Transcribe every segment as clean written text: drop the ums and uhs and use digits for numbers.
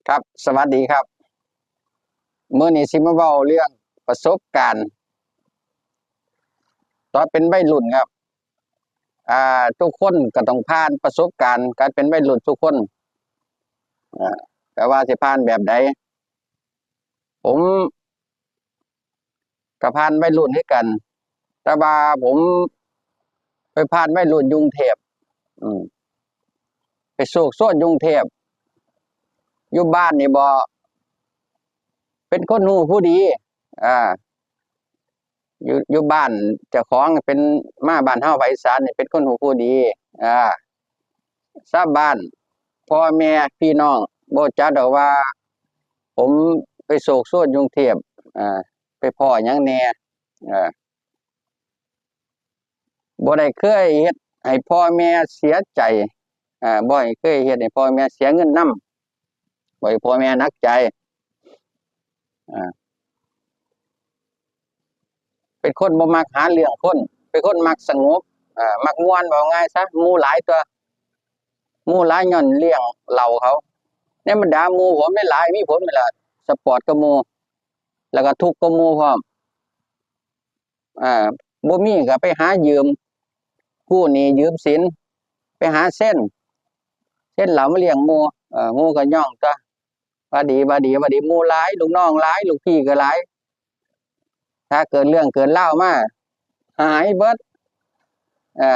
ครับสวัสดีครับมื้อนี้สิมาเว้าเรื่องประสบการณ์ตอนเป็นวัยรุ่นครับทุกคนก็ต้องผ่านประสบการณ์การเป็นวัยรุ่นทุกคนอ่าแต่ว่าสิผ่านแบบใดผมก็ผ่านวัยรุ่นคือกันแต่ว่าผมไปผ่านวัยรุ่นกรุงเทพอืมไปโศกโซนกรุงเทพอยู่บ้านนี่บ่เป็นคนหูผู้ดีอ่าอยู่บ้านเจ้าของเป็นมาบ้านเฮาภาคอีสานนี่เป็นคนหูผู้ดีอ่าชาวบ้านพ่อแม่พี่น้องบ่จักดอกว่าผมไปโศกโซนกรุงเทพอ่าไปพ้อหยังแหน่อ่าบ่ได้เคยเฮ็ดให้พ่อแม่เสียใจบ่ให้เคยเฮ็ดให้พ่อแม่เสียเงินนำบ่ให้พ่อแม่หนักใจอ่าเป็นคนบ่มักหาเรื่องคนเป็นคนมักสงบมักม่วนเว้าง่ายซะหมู่หลายตัวหมู่หลายญ้อนเลี้ยงเหล้าเขาในบรรดาหมู่ผมหลายๆมีผมนี่ล่ะสปอร์ตกว่าหมู่แล้วก็ทุกข์กว่าหมู่พร้อมอ่าบ่มีก็ไปหายืมกู้หนี้ยืมสินไปหาเส้นเหล้ามาเลี้ยงหมู่หมู่ก็ย่องตัวว่าดีว่าดีว่าดีหมู่หลายลูกน้องหลายลูกพี่ก็หลายถ้าเกิดเรื่องเกิดราวมาหายเบิดอ่า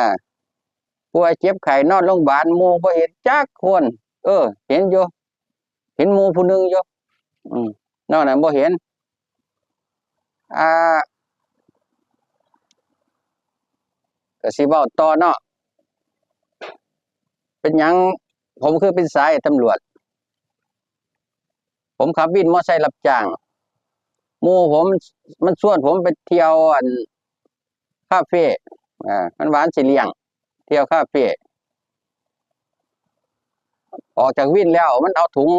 ป่วยเจ็บไข้นอนโรงบาลหมู่บ่เห็นจักคนเห็นอยู่เห็นหมู่ผู้หนึ่งอยู่อืมนอกนั้นบ่เห็นอ่าก็สิเว้าต่อเนาะเป็นหยังผมคือเป็นสายตำรวจผมขับวินมอไซค์รับจ้างหมู่ผมมันชวนผมไปเที่ยวคาเฟมันหวานสิเลี้ยงเที่ยวคาเฟออกจากวินแล้วมันเอาถุง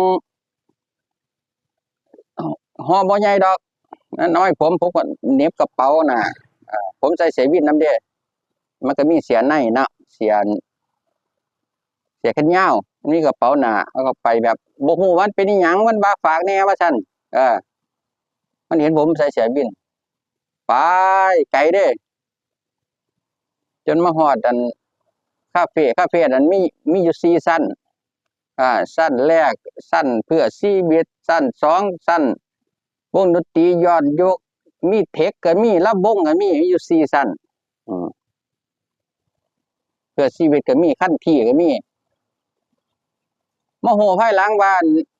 ห่อบ่ใหญ่ดอกน้อยผมก็เหน็บกระเป๋าน่ะผมใส่เสื้อวินนำเด้มันก็มีเสื้อในเนาะเสื้อแขนยาวมีกระเป๋าหน้าเอาก็ไปแบบบ่ฮู้ว่ามันเป็นอิหยังมันว่าฝากแหน่ว่าซั่นเออมันเห็นผมใส่เสื้อวินไปไกลเด้จนมาฮอดคาเฟนั้นมีอยู่4ชั้นชั้นแรกชั้นเพื่อชีวิตชั้น2ชั้นวงดนตรีย้อนยุคมีเทคก็มีลำวงก็มีอยู่4ชั้นอืมเพื่อชีวิตก็มีคันที่ก็มีมาฮู้ภายหลังว่า